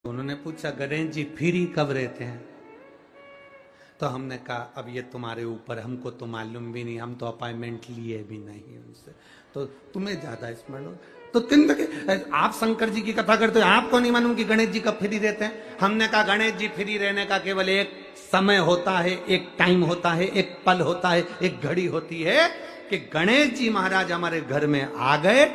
उन्होंने पूछा गणेश जी फ्री कब रहते हैं? तो हमने कहा अब ये तुम्हारे ऊपर, हमको तो मालूम भी नहीं, हम तो अपॉइंटमेंट लिए भी नहीं उनसे, तो तुम्हें ज्यादा स्मरण हो। तो आप शंकर जी की कथा करते हो, आपको नहीं मालूम कि गणेश जी कब फ्री रहते हैं? हमने कहा गणेश जी फ्री रहने का केवल एक समय होता है, एक टाइम होता है, एक पल होता है, एक घड़ी होती है कि गणेश जी महाराज हमारे घर में आ गए।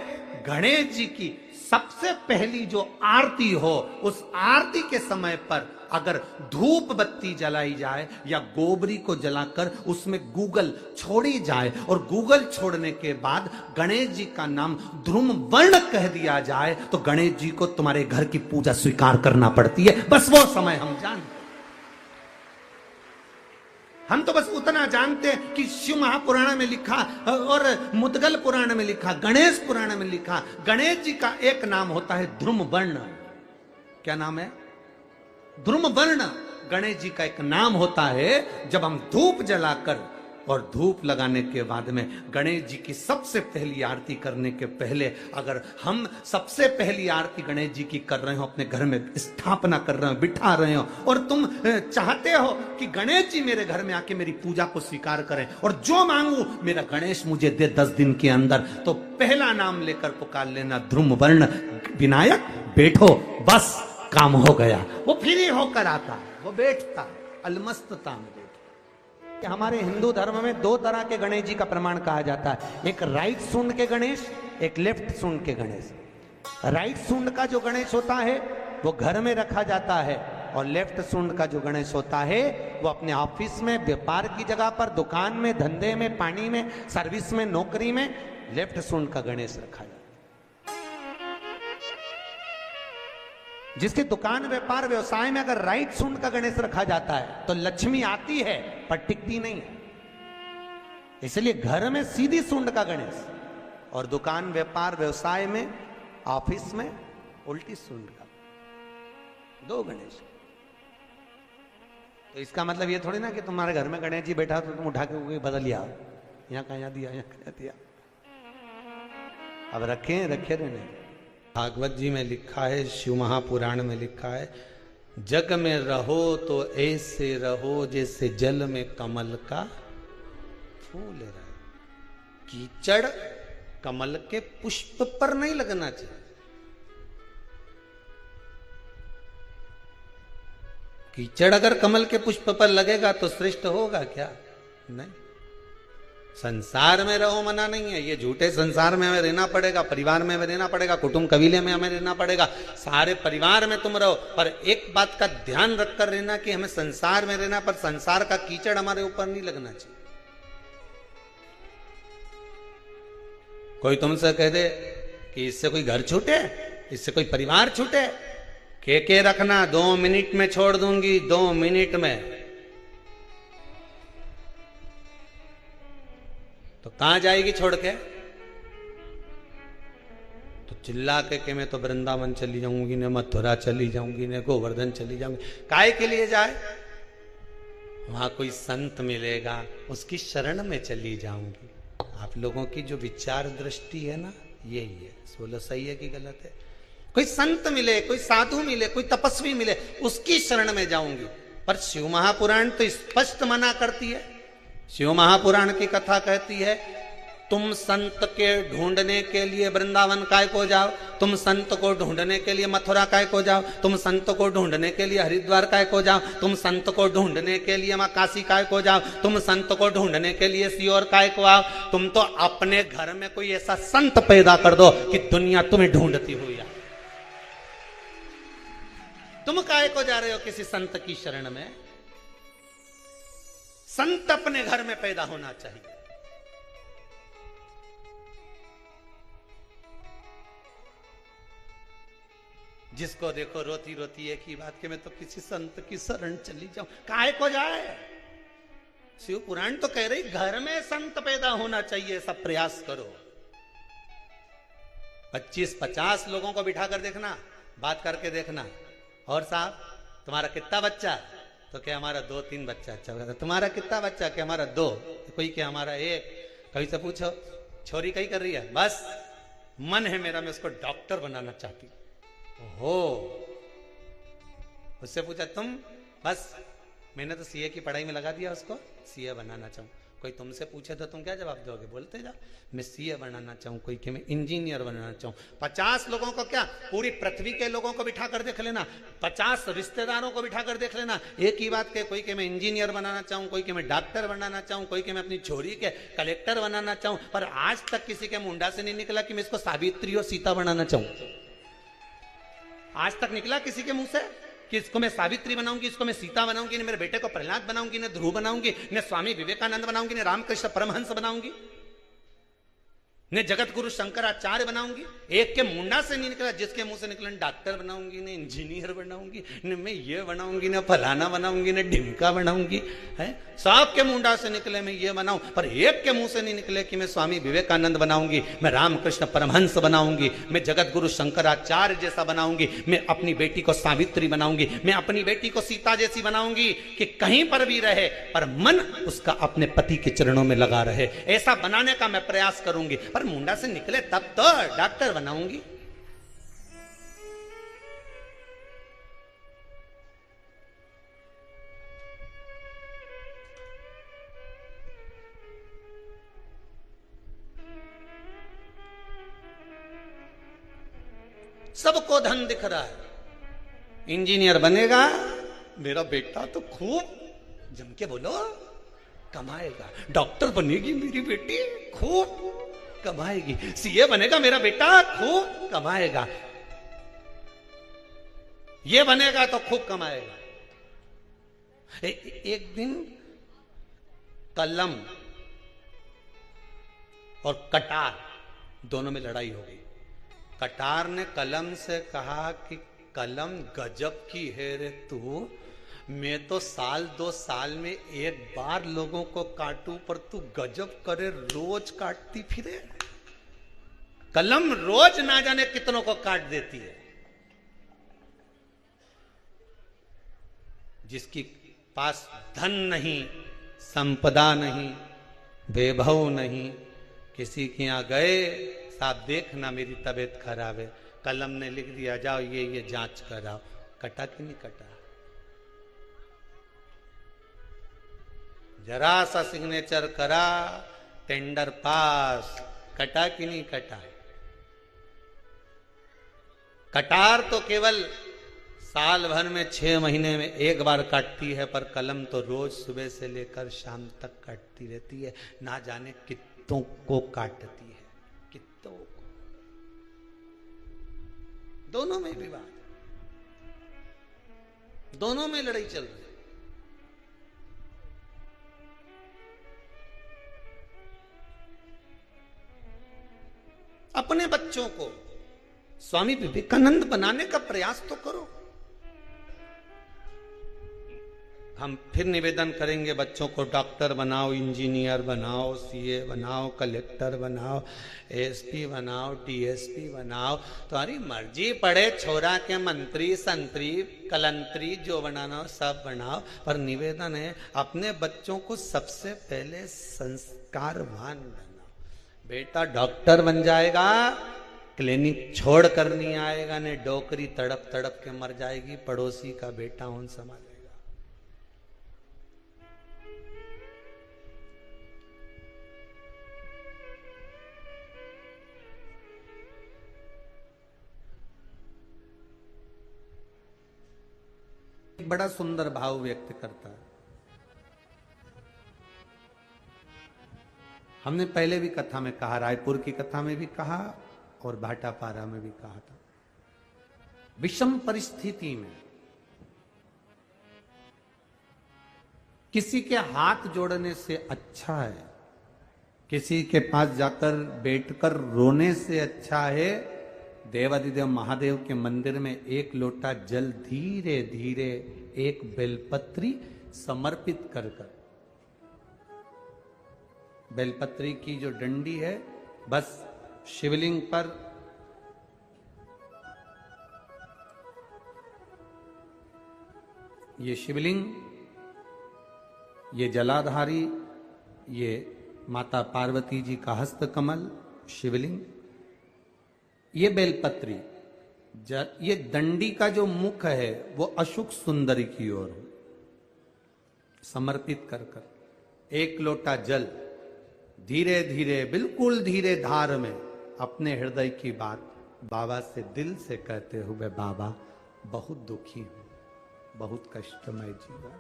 गणेश जी की सबसे पहली जो आरती हो, उस आरती के समय पर अगर धूप बत्ती जलाई जाए या गोबरी को जलाकर उसमें गूगल छोड़ी जाए और गूगल छोड़ने के बाद गणेश जी का नाम ध्रुम वर्ण कह दिया जाए, तो गणेश जी को तुम्हारे घर की पूजा स्वीकार करना पड़ती है। बस वो समय हम जानते, हम तो बस उतना जानते हैं कि शिव महापुराण में लिखा और मुद्गल पुराण में लिखा, गणेश पुराण में लिखा, गणेश जी का एक नाम होता है ध्रुम वर्ण। क्या नाम है? ध्रुम वर्ण गणेश जी का एक नाम होता है। जब हम धूप जलाकर और धूप लगाने के बाद में गणेश जी की सबसे पहली आरती करने के पहले अगर हम सबसे पहली आरती गणेश जी की कर रहे हो, अपने घर में स्थापना कर रहे हो, बिठा रहे हो, और तुम चाहते हो कि गणेश जी मेरे घर में आके मेरी पूजा को स्वीकार करें और जो मांगू मेरा गणेश मुझे दे 10 दिन के अंदर, तो पहला नाम लेकर पुकार लेना ध्रुम वर्ण विनायक, बैठो, बस काम हो गया। वो फ्री होकर आता है, वो बैठता है अलमस्तता में। हमारे हिंदू धर्म में 2 तरह के गणेश जी का प्रमाण कहा जाता है, एक राइट सूंड के गणेश, एक लेफ्ट सूंड के गणेश। राइट सूंड का जो गणेश होता है वो घर में रखा जाता है, और लेफ्ट सूंड का जो गणेश होता है वो अपने ऑफिस में, व्यापार की जगह पर, दुकान में, धंधे में, पानी में, सर्विस में, नौकरी में लेफ्ट सूंड का गणेश रखा जाता है। जिसकी दुकान, व्यापार, व्यवसाय में अगर राइट सूंड का गणेश रखा जाता है तो लक्ष्मी आती है पर टिकती नहीं है। इसलिए घर में सीधी सूंड का गणेश और दुकान, व्यापार, व्यवसाय में, ऑफिस में उल्टी सूंड का, 2 गणेश। तो इसका मतलब ये थोड़ी ना कि तुम्हारे घर में गणेश जी बैठा तो तुम उठा के बदल लिया, यहां कहा दिया, यहां कहा दिया। अब रखे रहने। भागवत जी में लिखा है, शिव महापुराण में लिखा है, जग में रहो तो ऐसे रहो जैसे जल में कमल का फूल रहे। कीचड़ कमल के पुष्प पर नहीं लगना चाहिए। कीचड़ अगर कमल के पुष्प पर लगेगा तो श्रेष्ठ होगा क्या? नहीं। संसार में रहो मना नहीं है, ये झूठे संसार में हमें रहना पड़ेगा, परिवार में हमें रहना पड़ेगा, कुटुंब कबीले में हमें रहना पड़ेगा, सारे परिवार में तुम रहो, पर एक बात का ध्यान रखकर रहना कि हमें संसार में रहना, पर संसार का कीचड़ हमारे ऊपर नहीं लगना चाहिए। कोई तुमसे कह दे कि इससे कोई घर छूटे, इससे कोई परिवार छूटे, के रखना 2 मिनट में छोड़ दूंगी, 2 मिनट में। तो कहां जाएगी छोड़ के? तो चिल्ला के मैं तो वृंदावन चली जाऊंगी, ने मथुरा चली जाऊंगी, ने गोवर्धन चली जाऊंगी। काहे के लिए जाए? वहां कोई संत मिलेगा, उसकी शरण में चली जाऊंगी। आप लोगों की जो विचार दृष्टि है ना, यही है। बोलो सही है कि गलत है? कोई संत मिले, कोई साधु मिले, कोई तपस्वी मिले, उसकी शरण में जाऊंगी। पर शिव महापुराण तो स्पष्ट मना करती है। शिव महापुराण की कथा कहती है, तुम संत के ढूंढने के लिए वृंदावन काय को जाओ, तुम संत को ढूंढने के लिए मथुरा काय को जाओ, तुम संत को ढूंढने के लिए हरिद्वार काय को जाओ, तुम संत को ढूंढने के लिए मां काशी काय को जाओ, तुम संत को ढूंढने के लिए सीओर काय को आओ। तुम तो अपने घर में कोई ऐसा संत पैदा कर दो कि दुनिया तुम्हें ढूंढती हुई आए। तुम काय को जा रहे हो किसी संत की शरण में? संत अपने घर में पैदा होना चाहिए। जिसको देखो रोती रोती एक ही बात कि मैं तो किसी संत की शरण चली जाऊं। काहे को जाए? शिव पुराण तो कह रही घर में संत पैदा होना चाहिए, सब प्रयास करो। 25-50 लोगों को बिठा कर देखना, बात करके देखना, और साहब तुम्हारा कितना बच्चा? तो क्या हमारा 2-3 बच्चा। अच्छा, तुम्हारा कितना बच्चा? क्या हमारा 2। कोई क्या हमारा 1। कभी से पूछो छोरी कहीं कर रही है? बस मन है मेरा, मैं उसको डॉक्टर बनाना चाहती हूं। हो उससे पूछा तुम, बस मैंने तो सीए की पढ़ाई में लगा दिया उसको, सीए बनाना चाहूँ। कोई तुमसे पूछे तो तुम क्या जवाब दोगे? बोलते जाओ मैं सीए बनाना चाहूँ, कोई कि मैं इंजीनियर बनाना चाहूँ। 50 लोगों को क्या, पूरी पृथ्वी के लोगों को बिठा कर देख लेना, 50 रिश्तेदारों को बिठा कर देख लेना, एक ही बात के, कोई कि मैं इंजीनियर बनाना चाहूँ, कोई कि मैं डॉक्टर बनाना चाहूँ, कोई कि मैं अपनी छोरी के कलेक्टर बनाना चाहूँ, पर आज तक किसी के मुंडा से नहीं निकला कि मैं इसको सावित्री और सीता बनाना चाहूँ। आज तक निकला किसी के मुंह से कि इसको मैं सावित्री बनाऊंगी, इसको मैं सीता बनाऊंगी, न मेरे बेटे को प्रहलाद बनाऊंगी, न ध्रुव बनाऊंगी, न स्वामी विवेकानंद बनाऊंगी, न रामकृष्ण परमहंस बनाऊंगी, ने जगत गुरु शंकराचार्य बनाऊंगी। एक के मुंडा से नहीं निकला, जिसके मुंह से निकला डॉक्टर बनाऊंगी, ने इंजीनियर बनाऊंगी, ने मैं ये बनाऊंगी, ने फलाना बनाऊंगी, ने ढिमका बनाऊंगी, है सब के मुंडा से निकले मैं ये बनाऊं, पर एक के मुंह से नहीं निकले कि मैं स्वामी विवेकानंद बनाऊंगी, मैं रामकृष्ण परमहंस बनाऊंगी, मैं जगत गुरु शंकराचार्य जैसा बनाऊंगी, मैं अपनी बेटी को सावित्री बनाऊंगी, मैं अपनी बेटी को सीता जैसी बनाऊंगी कि कहीं पर भी रहे पर मन उसका अपने पति के चरणों में लगा रहे, ऐसा बनाने का मैं प्रयास करूंगी। पर मुंडा से निकले तब तो डॉक्टर बनाऊंगी। सबको धन दिख रहा है, इंजीनियर बनेगा मेरा बेटा तो खूब जम के बोलो कमाएगा, डॉक्टर बनेगी मेरी बेटी खूब कमाएगी, सीए बनेगा मेरा बेटा खूब कमाएगा, ये बनेगा तो खूब कमाएगा। एक दिन कलम और कटार दोनों में लड़ाई हो गई। कटार ने कलम से कहा कि कलम गजब की है रे तू, मैं तो साल 2 साल में एक बार लोगों को काटूं, पर तू गजब करे रोज काटती फिरे। कलम रोज ना जाने कितनों को काट देती है। जिसकी पास धन नहीं, संपदा नहीं, वैभव नहीं, किसी के यहां गए, साहब देखना मेरी तबीयत खराब है, कलम ने लिख दिया जाओ ये जांच कराओ, कटा कि नहीं कटा? जरा सा सिग्नेचर करा, टेंडर पास, कटा कि नहीं कटा? कटार तो केवल साल भर में 6 महीने में एक बार काटती है, पर कलम तो रोज सुबह से लेकर शाम तक काटती रहती है, ना जाने कितनों को काटती है, कितनों को। दोनों में विवाद, दोनों में लड़ाई चल रही है। अपने बच्चों को स्वामी विवेकानंद बनाने का प्रयास तो करो। हम फिर निवेदन करेंगे बच्चों को डॉक्टर बनाओ, इंजीनियर बनाओ, सीए बनाओ, कलेक्टर बनाओ, एसपी बनाओ, डीएसपी बनाओ, तुम्हारी मर्जी, पड़े छोरा के मंत्री संतरी कलंतरी जो बनाना हो सब बनाओ, पर निवेदन है अपने बच्चों को सबसे पहले संस्कारवान बनाओ। बेटा डॉक्टर बन जाएगा, क्लिनिक छोड़ कर नहीं आएगा, ने डोकरी तड़प तड़प के मर जाएगी, पड़ोसी का बेटा उन संभालेगा। बड़ा सुंदर भाव व्यक्त करता है। हमने पहले भी कथा में कहा, रायपुर की कथा में भी कहा और भाटापारा में भी कहा था, विषम परिस्थिति में किसी के हाथ जोड़ने से अच्छा है, किसी के पास जाकर बैठकर रोने से अच्छा है, देवादिदेव महादेव के मंदिर में एक लोटा जल धीरे धीरे एक बेलपत्री समर्पित कर कर, बेलपत्री की जो डंडी है बस शिवलिंग पर ये शिवलिंग, ये जलाधारी, ये माता पार्वती जी का हस्त कमल शिवलिंग, ये बेलपत्री ये दंडी का जो मुख है वो अशुक सुंदरी की ओर समर्पित कर कर एक लोटा जल धीरे धीरे, बिल्कुल धीरे धार में अपने हृदय की बात बाबा से दिल से कहते हुए, बाबा बहुत दुखी हूं, बहुत कष्टमय जीवन,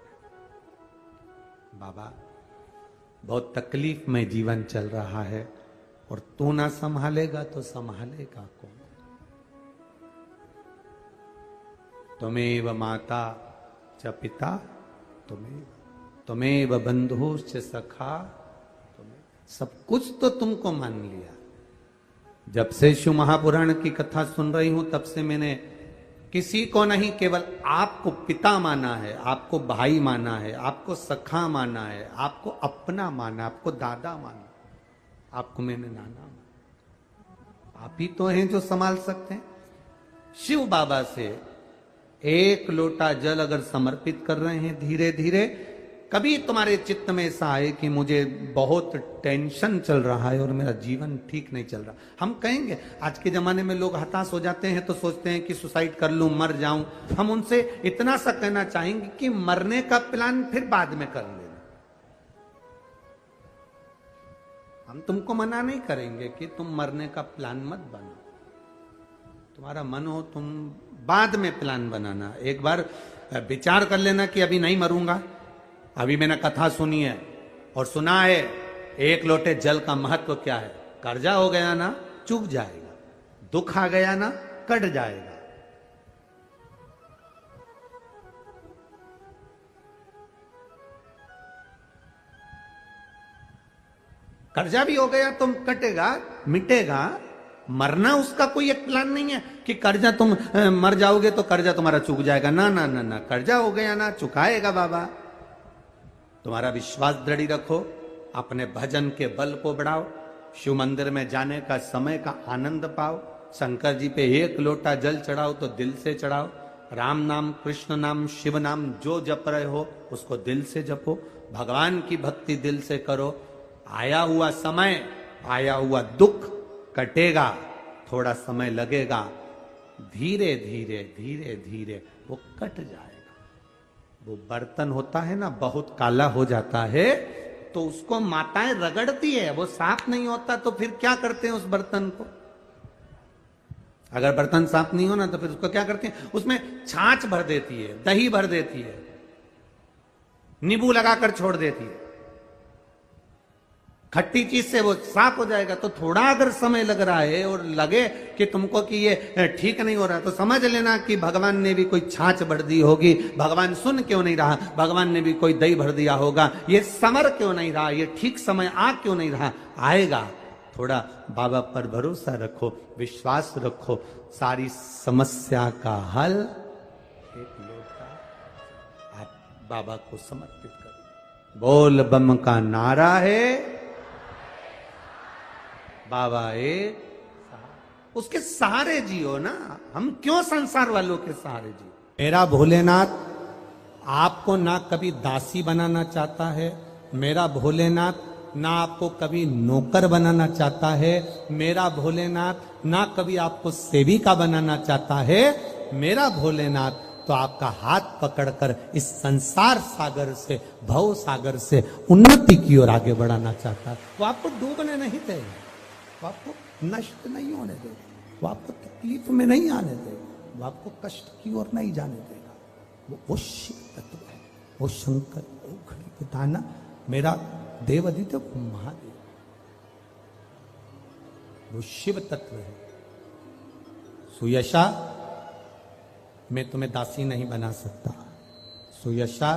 बाबा बहुत तकलीफ में जीवन चल रहा है और तू ना संभालेगा तो संभालेगा कौन? त्वमेव माता च पिता त्वमेव बंधुश्च सखा, सब कुछ तो तुमको मान लिया। जब से शिव महापुराण की कथा सुन रही हूं तब से मैंने किसी को नहीं, केवल आपको पिता माना है, आपको भाई माना है, आपको सखा माना है, आपको अपना माना, आपको दादा माना, आपको मैंने नाना माना। आप ही तो हैं जो संभाल सकते हैं। शिव बाबा से एक लोटा जल अगर समर्पित कर रहे हैं धीरे धीरे, कभी तुम्हारे चित्त में ऐसा आए कि मुझे बहुत टेंशन चल रहा है और मेरा जीवन ठीक नहीं चल रहा, हम कहेंगे, आज के जमाने में लोग हताश हो जाते हैं तो सोचते हैं कि सुसाइड कर लूं, मर जाऊं। हम उनसे इतना सा कहना चाहेंगे कि मरने का प्लान फिर बाद में कर लेना। हम तुमको मना नहीं करेंगे कि तुम मरने का प्लान मत बनाओ, तुम्हारा मन हो तुम बाद में प्लान बनाना। एक बार विचार कर लेना कि अभी नहीं मरूंगा, अभी मैंने कथा सुनी है और सुना है एक लोटे जल का महत्व क्या है। कर्जा हो गया ना चूक जाएगा, दुख आ गया ना कट जाएगा। कर्जा भी हो गया तो कटेगा, मिटेगा। मरना उसका कोई एक प्लान नहीं है कि कर्जा तुम मर जाओगे तो कर्जा तुम्हारा चूक जाएगा। ना ना ना ना, कर्जा हो गया ना चुकाएगा बाबा। तुम्हारा विश्वास दृढ़ रखो, अपने भजन के बल को बढ़ाओ, शिव मंदिर में जाने का समय का आनंद पाओ, शंकर जी पे एक लोटा जल चढ़ाओ तो दिल से चढ़ाओ, राम नाम कृष्ण नाम शिव नाम जो जप रहे हो उसको दिल से जपो, भगवान की भक्ति दिल से करो। आया हुआ समय, आया हुआ दुख कटेगा, थोड़ा समय लगेगा, धीरे धीरे धीरे धीरे वो कट जाएगा। वो बर्तन होता है ना बहुत काला हो जाता है तो उसको माताएं रगड़ती है, वो साफ नहीं होता तो फिर क्या करते हैं उस बर्तन को? अगर बर्तन साफ नहीं हो ना तो फिर उसको क्या करते हैं? उसमें छाछ भर देती है, दही भर देती है, नींबू लगाकर छोड़ देती है, खट्टी चीज से वो साफ हो जाएगा। तो थोड़ा अगर समय लग रहा है और लगे कि तुमको कि ये ठीक नहीं हो रहा तो समझ लेना कि भगवान ने भी कोई छाछ भर दी होगी। भगवान सुन क्यों नहीं रहा? भगवान ने भी कोई दही भर दिया होगा। ये समर क्यों नहीं रहा? ये ठीक समय आ क्यों नहीं रहा? आएगा। थोड़ा बाबा पर भरोसा रखो, विश्वास रखो, सारी समस्या का हल एक लोटा आप बाबा को समर्पित करो। बोल बम का नारा है, बाबा एक उसके सहारे जियो ना। हम क्यों संसार वालों के सहारे जियो? मेरा भोलेनाथ आपको ना कभी दासी बनाना चाहता है, मेरा भोलेनाथ ना आपको कभी नौकर बनाना चाहता है, मेरा भोलेनाथ ना कभी आपको सेविका बनाना चाहता है। मेरा भोलेनाथ तो आपका हाथ पकड़कर इस संसार सागर से, भव सागर से उन्नति की ओर आगे बढ़ाना चाहता है। वो आपको डूबने नहीं देगा, वो आपको नष्ट नहीं होने देगा, वो आपको तकलीफ में नहीं आने देगा, वो आपको कष्ट की ओर नहीं जाने देगा। वो शिव तत्व है, वो शंकर, वो खड़ी पिताना, मेरा देवादित्य महादेव, वो शिव तत्व है। सुयशा मैं तुम्हें दासी नहीं बना सकता, सुयशा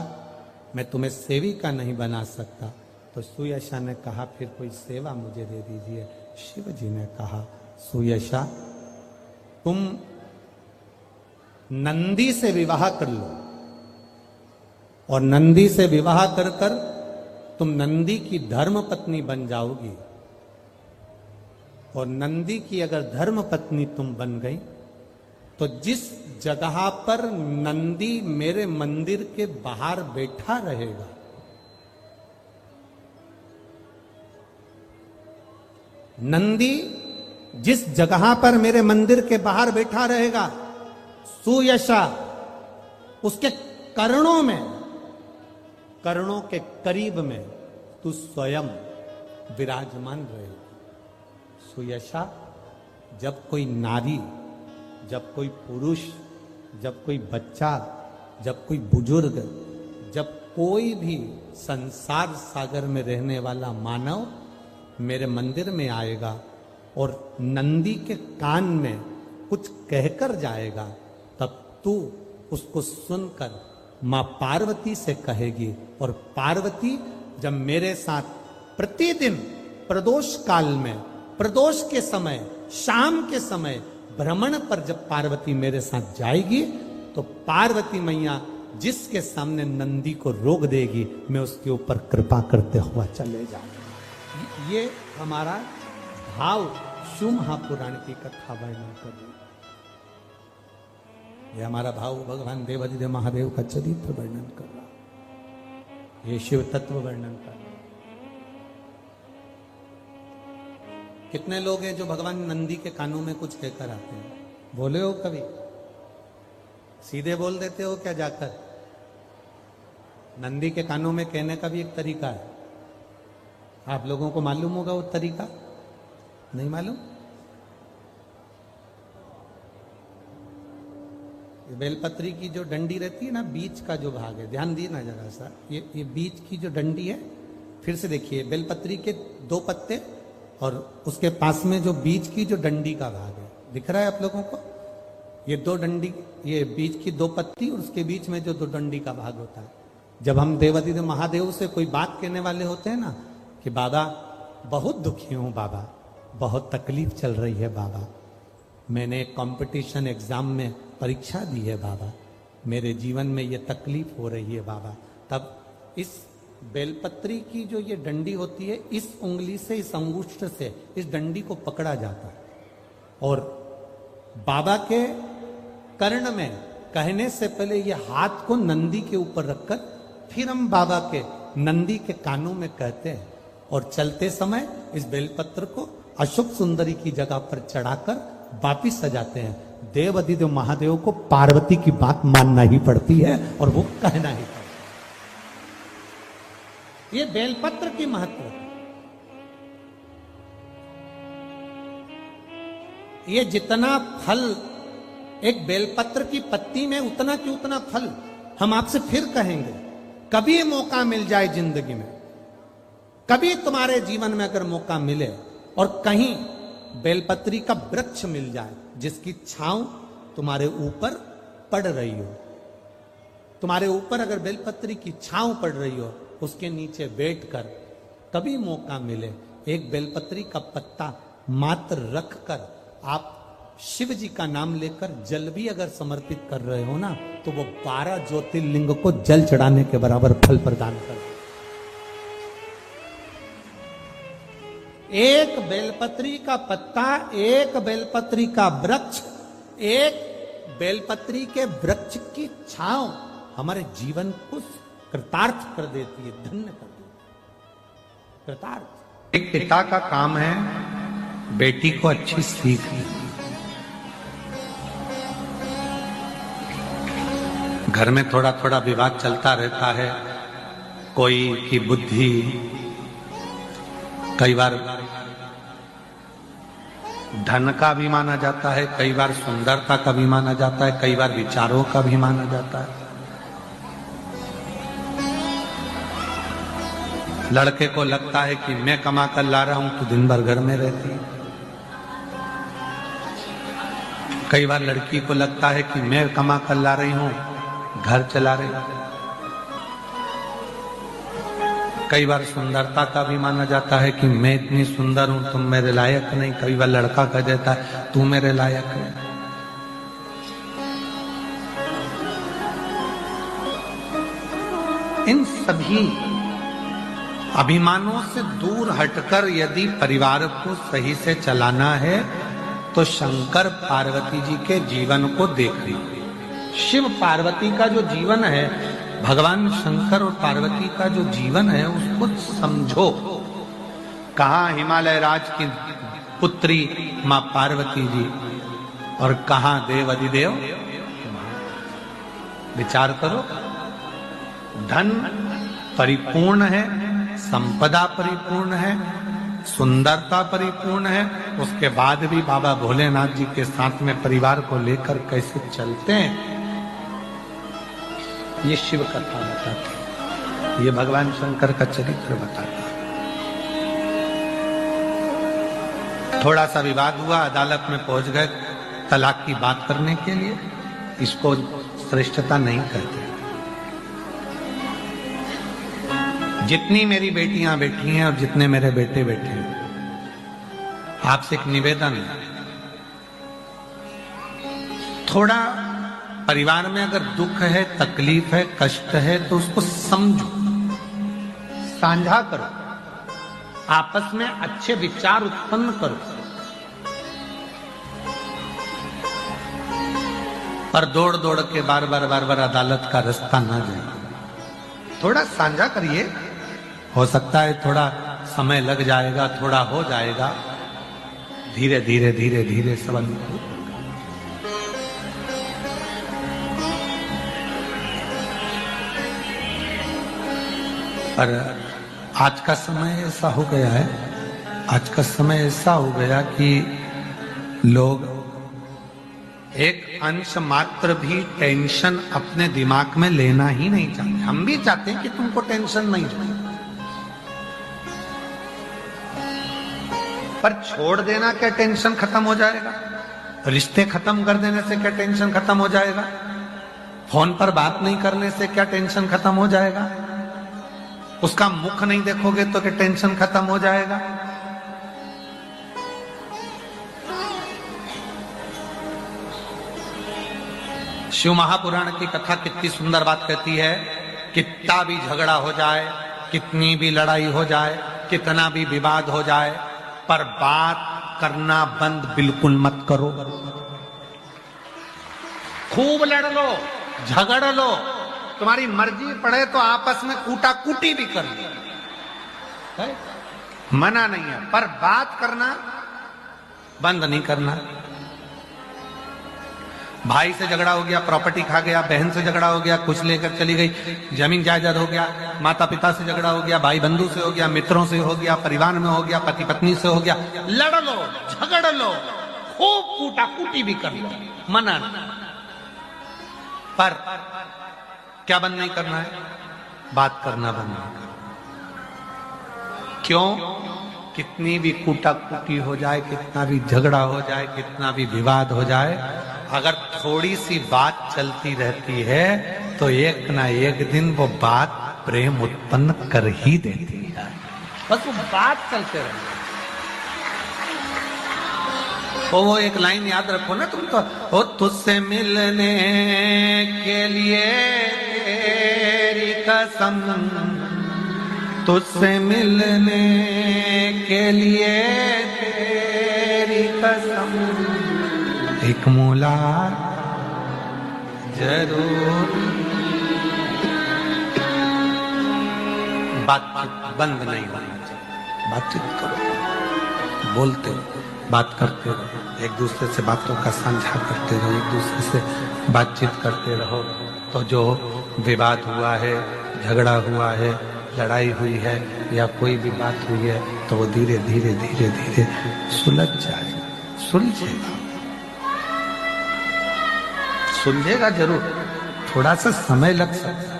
मैं तुम्हें सेविका नहीं बना सकता। तो सुयशा ने कहा फिर कोई सेवा मुझे दे दीजिए। शिव जी ने कहा सुयशा तुम नंदी से विवाह कर लो और नंदी से विवाह कर कर तुम नंदी की धर्म पत्नी बन जाओगी। और नंदी की अगर धर्म पत्नी तुम बन गई तो जिस जगह पर नंदी मेरे मंदिर के बाहर बैठा रहेगा, नंदी जिस जगह पर मेरे मंदिर के बाहर बैठा रहेगा सुयशा, उसके कर्णों में, कर्णों के करीब में तू स्वयं विराजमान रहेगी। सुयशा, जब कोई नारी, जब कोई पुरुष, जब कोई बच्चा, जब कोई बुजुर्ग, जब कोई भी संसार सागर में रहने वाला मानव मेरे मंदिर में आएगा और नंदी के कान में कुछ कहकर जाएगा, तब तू उसको सुनकर मां पार्वती से कहेगी। और पार्वती जब मेरे साथ प्रतिदिन प्रदोष काल में, प्रदोष के समय, शाम के समय भ्रमण पर जब पार्वती मेरे साथ जाएगी, तो पार्वती मैया जिसके सामने नंदी को रोक देगी, मैं उसके ऊपर कृपा करते हुआ चले जाऊंगा। ये हमारा भाव शिव महापुराण की कथा वर्णन कर रही, ये हमारा भाव भगवान देवाधिदेव महादेव का चरित्र वर्णन कर रहा, ये शिव तत्व वर्णन कर रहा। कितने लोग हैं जो भगवान नंदी के कानों में कुछ कहकर आते हैं? बोले हो कभी? सीधे बोल देते हो क्या जाकर? नंदी के कानों में कहने का भी एक तरीका है। आप लोगों को मालूम होगा वो तरीका? नहीं मालूम? बेलपत्री की जो डंडी रहती है ना, बीच का जो भाग है, ध्यान दिए ना जरा सा, ये बीच की जो डंडी है, फिर से देखिए, बेलपत्री के 2 पत्ते और उसके पास में जो बीच की जो डंडी का भाग है, दिख रहा है आप लोगों को? ये 2 डंडी, ये बीच की 2 पत्ती और उसके बीच में जो 2 डंडी का भाग होता है। जब हम देवाधिदेव महादेव से कोई बात कहने वाले होते हैं ना, कि बाबा बहुत दुखी हूं, बाबा बहुत तकलीफ चल रही है, बाबा मैंने कंपटीशन एग्जाम में परीक्षा दी है, बाबा मेरे जीवन में ये तकलीफ हो रही है, बाबा, तब इस बेलपत्री की जो ये डंडी होती है, इस उंगली से, इस अंगुष्ठ से इस डंडी को पकड़ा जाता है और बाबा के कर्ण में कहने से पहले ये हाथ को नंदी के ऊपर रखकर फिर हम बाबा के नंदी के कानों में कहते हैं और चलते समय इस बेलपत्र को अशोक सुंदरी की जगह पर चढ़ाकर वापिस सजाते हैं। देवाधिदेव महादेव को पार्वती की बात मानना ही पड़ती है और वो कहना ही पड़ता है। ये बेलपत्र की महत्व है। ये जितना फल एक बेलपत्र की पत्ती में, उतना की उतना फल हम आपसे फिर कहेंगे। कभी मौका मिल जाए जिंदगी में, कभी तुम्हारे जीवन में अगर मौका मिले और कहीं बेलपत्री का वृक्ष मिल जाए जिसकी छांव तुम्हारे ऊपर पड़ रही हो, तुम्हारे ऊपर अगर बेलपत्री की छांव पड़ रही हो, उसके नीचे बैठकर कभी मौका मिले, एक बेलपत्री का पत्ता मात्र रखकर आप शिव जी का नाम लेकर जल भी अगर समर्पित कर रहे हो ना, तो वो 12 ज्योतिर्लिंग को जल चढ़ाने के बराबर फल प्रदान कर। एक बेलपत्री का पत्ता, एक बेलपत्री का वृक्ष, एक बेलपत्री के वृक्ष की छांव हमारे जीवन को कृतार्थ कर देती है, धन्य कर देती है। कृतार्थ। एक पिता का काम है बेटी को अच्छी सीख दी। घर में थोड़ा थोड़ा विवाद चलता रहता है, कोई की बुद्धि कई बार धन का भी माना जाता है, कई बार सुंदरता का भी माना जाता है, कई बार विचारों का भी माना जाता है। लड़के को लगता है कि मैं कमा कर ला रहा हूं तो दिन भर घर में रहती है। कई बार लड़की को लगता है कि मैं कमा कर ला रही हूं, घर चला रही हूं। कई बार सुंदरता का भी माना जाता है कि मैं इतनी सुंदर हूं, तुम मेरे लायक नहीं। कई बार लड़का कह देता है तू मेरे लायक है। इन सभी अभिमानों से दूर हटकर यदि परिवार को सही से चलाना है तो शंकर पार्वती जी के जीवन को देखिए। शिव पार्वती का जो जीवन है, भगवान शंकर और पार्वती का जो जीवन है, उसको समझो। कहाँ हिमालय राज की पुत्री मां पार्वती जी और कहाँ देव अधिदेव विचार करो, धन परिपूर्ण है, संपदा परिपूर्ण है, सुंदरता परिपूर्ण है, उसके बाद भी बाबा भोलेनाथ जी के साथ में परिवार को लेकर कैसे चलते हैं, ये शिव कथा बताती है, ये भगवान शंकर का चरित्र बताता है। थोड़ा सा विवाद हुआ, अदालत में पहुंच गए तलाक की बात करने के लिए, इसको श्रेष्ठता नहीं कहते। जितनी मेरी बेटियां बैठी हैं और जितने मेरे बेटे बैठे हैं, आपसे एक निवेदन है, थोड़ा परिवार में अगर दुख है, तकलीफ है, कष्ट है, तो उसको समझो, साझा करो, आपस में अच्छे विचार उत्पन्न करो, पर दौड़ दौड़ के बार बार अदालत का रास्ता ना जाए। थोड़ा साझा करिए, हो सकता है थोड़ा समय लग जाएगा, थोड़ा हो जाएगा, धीरे धीरे धीरे धीरे सब अनुकूल। पर आज का समय ऐसा हो गया है, आज का समय ऐसा हो गया कि लोग एक अंश मात्र भी टेंशन अपने दिमाग में लेना ही नहीं चाहते। हम भी चाहते हैं कि तुमको टेंशन नहीं हो, पर छोड़ देना क्या टेंशन खत्म हो जाएगा? रिश्ते खत्म कर देने से क्या टेंशन खत्म हो जाएगा? फोन पर बात नहीं करने से क्या टेंशन खत्म हो जाएगा? उसका मुख नहीं देखोगे तो क्या टेंशन खत्म हो जाएगा? शिव महापुराण की कथा कितनी सुंदर बात कहती है, कितना भी झगड़ा हो जाए, कितनी भी लड़ाई हो जाए, कितना भी विवाद हो जाए, पर बात करना बंद बिल्कुल मत करो। खूब लड़ लो, झगड़ लो, तुम्हारी मर्जी पड़े तो आपस में कूटा कूटी भी कर लो, मना नहीं है, पर बात करना बंद नहीं करना। भाई से झगड़ा हो गया, प्रॉपर्टी खा गया, बहन से झगड़ा हो गया, कुछ लेकर चली गई, जमीन जायदाद हो गया, माता पिता से झगड़ा हो गया, भाई बंधु से हो गया, मित्रों से हो गया, परिवार में हो गया, पति पत्नी से हो गया, लड़ लो, झगड़ लो, खूब कूटा कूटी भी कर लो, मना नहीं। पर क्या बंद नहीं करना है? बात करना बंद नहीं करना। क्यों? कितनी भी कूटा कूटी हो जाए, कितना भी झगड़ा हो जाए, कितना भी विवाद हो जाए, अगर थोड़ी सी बात चलती रहती है तो एक ना एक दिन वो बात प्रेम उत्पन्न कर ही देती है। बस वो बात चलते रहे। वो एक लाइन याद रखो ना तुम तो, ओ तुझसे मिलने के लिए तेरी कसम, तुझसे मिलने के लिए तेरी कसम, एक मुलाकात जरूर। बातचीत बंद नहीं होना चाहिए, बातचीत करो, बोलते रहो, बात करते रहो, एक दूसरे से बातों का साझा करते रहो, एक दूसरे से बातचीत करते रहो, तो जो विवाद हुआ है, झगड़ा हुआ है, लड़ाई हुई है या कोई भी बात हुई है, तो वो धीरे धीरे धीरे धीरे सुलझ जाएगा, सुलझेगा, सुलझेगा जरूर, थोड़ा सा समय लग सकता है।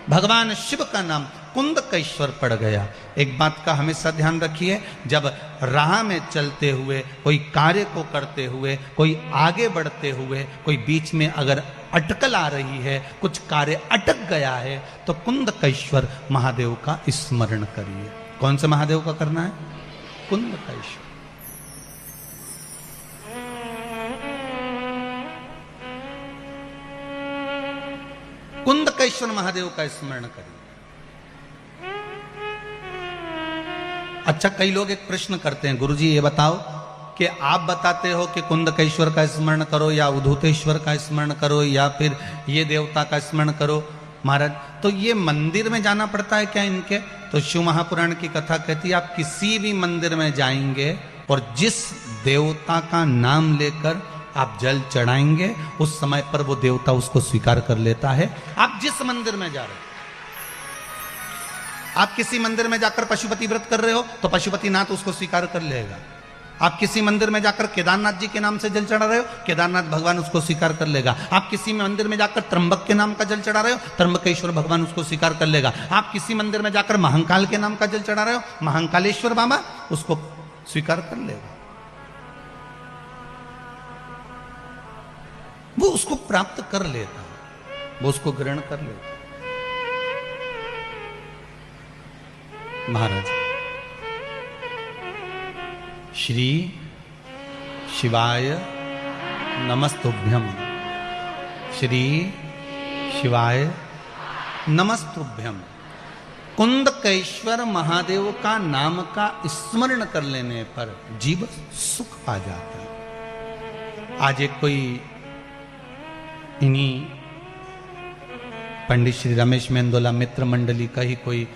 भगवान शिव का नाम कुंदकेश्वर पड़ गया। एक बात का हमेशा ध्यान रखिए, जब राह में चलते हुए, कोई कार्य को करते हुए, कोई आगे बढ़ते हुए, कोई बीच में अगर अटकल आ रही है, कुछ कार्य अटक गया है, तो कुंदकेश्वर महादेव का स्मरण करिए। कौन से महादेव का करना है? कुंदकेश्वर। कुंदकेश्वर महादेव का स्मरण करिए। अच्छा, कई लोग एक प्रश्न करते हैं, गुरुजी ये बताओ कि आप बताते हो कि कुंदकेश्वर का स्मरण करो या उद्धूतेश्वर का स्मरण करो या फिर ये देवता का स्मरण करो महाराज, तो ये मंदिर में जाना पड़ता है क्या इनके? तो शिव महापुराण की कथा कहती है आप किसी भी मंदिर में जाएंगे और जिस देवता का नाम लेकर आप जल चढ़ाएंगे, उस समय पर वो देवता उसको स्वीकार कर लेता है। आप जिस मंदिर में जा रहे हो, आप किसी मंदिर में जाकर पशुपति व्रत कर रहे हो तो पशुपतिनाथ उसको स्वीकार कर लेगा। आप किसी मंदिर में जाकर केदारनाथ जी के नाम से जल चढ़ा रहे हो, केदारनाथ भगवान उसको स्वीकार कर लेगा। आप किसी मंदिर में जाकर त्र्यंबक के नाम का जल चढ़ा रहे हो, त्र्यंबकेश्वर भगवान उसको स्वीकार कर लेगा। आप किसी मंदिर में जाकर महाकाल के नाम का जल चढ़ा रहे हो, महाकालेश्वर बाबा उसको स्वीकार कर लेगा। वो उसको प्राप्त कर लेता है, वो उसको ग्रहण कर लेता है। महाराज, श्री शिवाय नमस्तुभ्यम, श्री शिवाय नमस्तुभ्यम। कुंदकेश्वर महादेव का नाम का स्मरण कर लेने पर जीव सुख आ जाता है। आज एक कोई इन्हीं पंडित श्री रमेश मेंदोला मित्र मंडली का ही कोई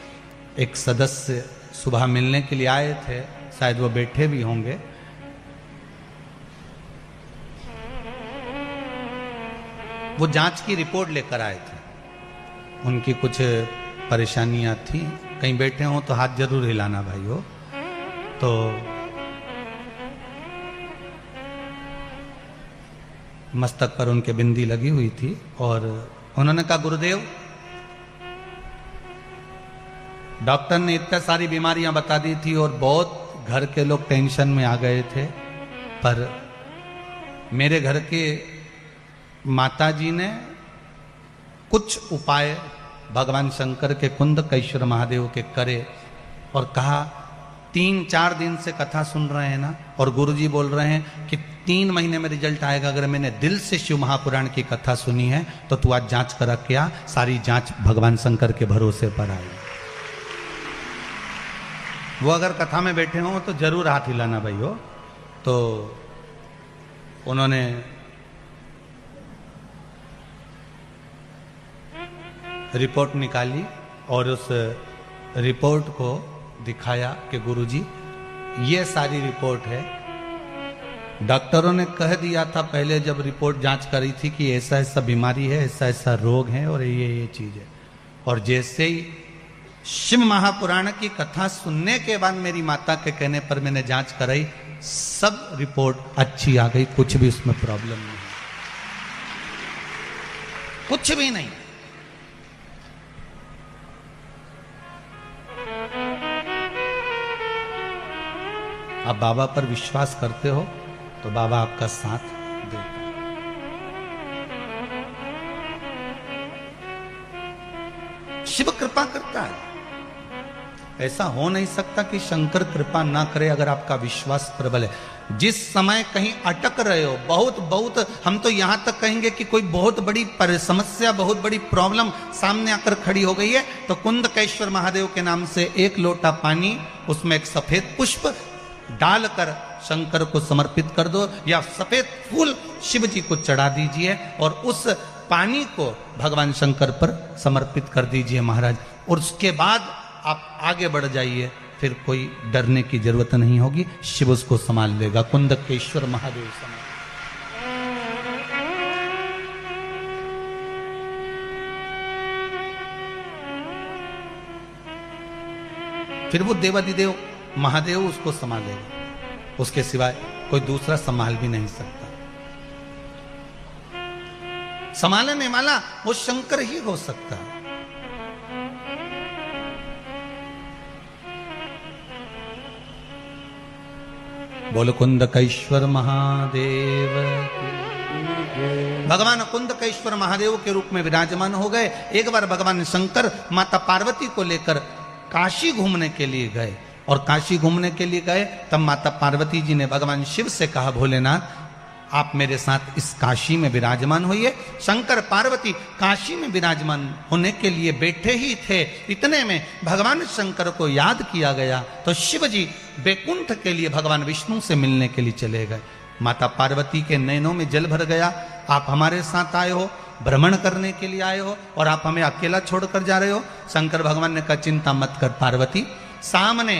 एक सदस्य सुबह मिलने के लिए आए थे, शायद वो बैठे भी होंगे। वो जांच की रिपोर्ट लेकर आए थे, उनकी कुछ परेशानियां थी। कहीं बैठे हो तो हाथ जरूर हिलाना भाई हो। तो मस्तक पर उनके बिंदी लगी हुई थी और उन्होंने कहा, गुरुदेव डॉक्टर ने इतनी सारी बीमारियां बता दी थी और बहुत घर के लोग टेंशन में आ गए थे, पर मेरे घर के माताजी ने कुछ उपाय भगवान शंकर के कुंदकेश्वर महादेव के करे और कहा 3-4 दिन से कथा सुन रहे हैं ना, और गुरुजी बोल रहे हैं कि 3 महीने में रिजल्ट आएगा। अगर मैंने दिल से शिव महापुराण की कथा सुनी है तो तू आज जांच करा क्या। सारी जांच भगवान शंकर के भरोसे पर आई। वो अगर कथा में बैठे हो तो जरूर हाथ हिलाना भाई हो। तो उन्होंने रिपोर्ट निकाली और उस रिपोर्ट को दिखाया कि गुरुजी ये सारी रिपोर्ट है। डॉक्टरों ने कह दिया था पहले जब रिपोर्ट जांच करी थी कि ऐसा ऐसा बीमारी है, ऐसा ऐसा रोग है और ये चीज है। और जैसे ही शिव महापुराण की कथा सुनने के बाद मेरी माता के कहने पर मैंने जांच कराई, सब रिपोर्ट अच्छी आ गई, कुछ भी उसमें प्रॉब्लम नहीं, कुछ भी नहीं। आप बाबा पर विश्वास करते हो तो बाबा आपका साथ देता है। शिव कृपा करता है। ऐसा हो नहीं सकता कि शंकर कृपा ना करे अगर आपका विश्वास प्रबल है। जिस समय कहीं अटक रहे हो, बहुत हम तो यहां तक कहेंगे कि कोई बहुत बड़ी समस्या, बहुत बड़ी प्रॉब्लम सामने आकर खड़ी हो गई है, तो कुंदकेश्वर महादेव के नाम से 1 लोटा पानी, उसमें एक सफेद पुष्प डालकर शंकर को समर्पित कर दो, या सफेद फूल शिव जी को चढ़ा दीजिए और उस पानी को भगवान शंकर पर समर्पित कर दीजिए महाराज। और उसके बाद आप आगे बढ़ जाइए, फिर कोई डरने की जरूरत नहीं होगी, शिव उसको संभाल लेगा। कुंदकेश्वर महादेव संभाल। फिर वो देवादिदेव महादेव उसको संभालेगा, उसके सिवाय कोई दूसरा संभाल भी नहीं सकता। संभालने वाला वो शंकर ही हो सकता है। बोलो कुंदकेश्वर महादेव। भगवान कुंदकेश्वर महादेव के रूप में विराजमान हो गए। एक बार भगवान शंकर माता पार्वती को लेकर काशी घूमने के लिए गए, और काशी घूमने के लिए गए तब माता पार्वती जी ने भगवान शिव से कहा, भोलेनाथ आप मेरे साथ इस काशी में विराजमान होइए। शंकर पार्वती काशी में विराजमान होने के लिए बैठे ही थे, इतने में भगवान शंकर को याद किया गया तो शिव जी बैकुंठ के लिए भगवान विष्णु से मिलने के लिए चले गए। माता पार्वती के नैनों में जल भर गया। आप हमारे साथ आए हो, भ्रमण करने के लिए आए हो, और आप हमें अकेला छोड़कर जा रहे हो। शंकर भगवान ने कहा, चिंता मत कर पार्वती, सामने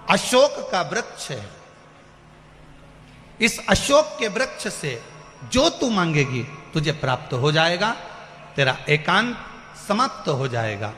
अशोक का वृक्ष है, इस अशोक के वृक्ष से जो तू मांगेगी तुझे प्राप्त हो जाएगा, तेरा एकांत समाप्त हो जाएगा।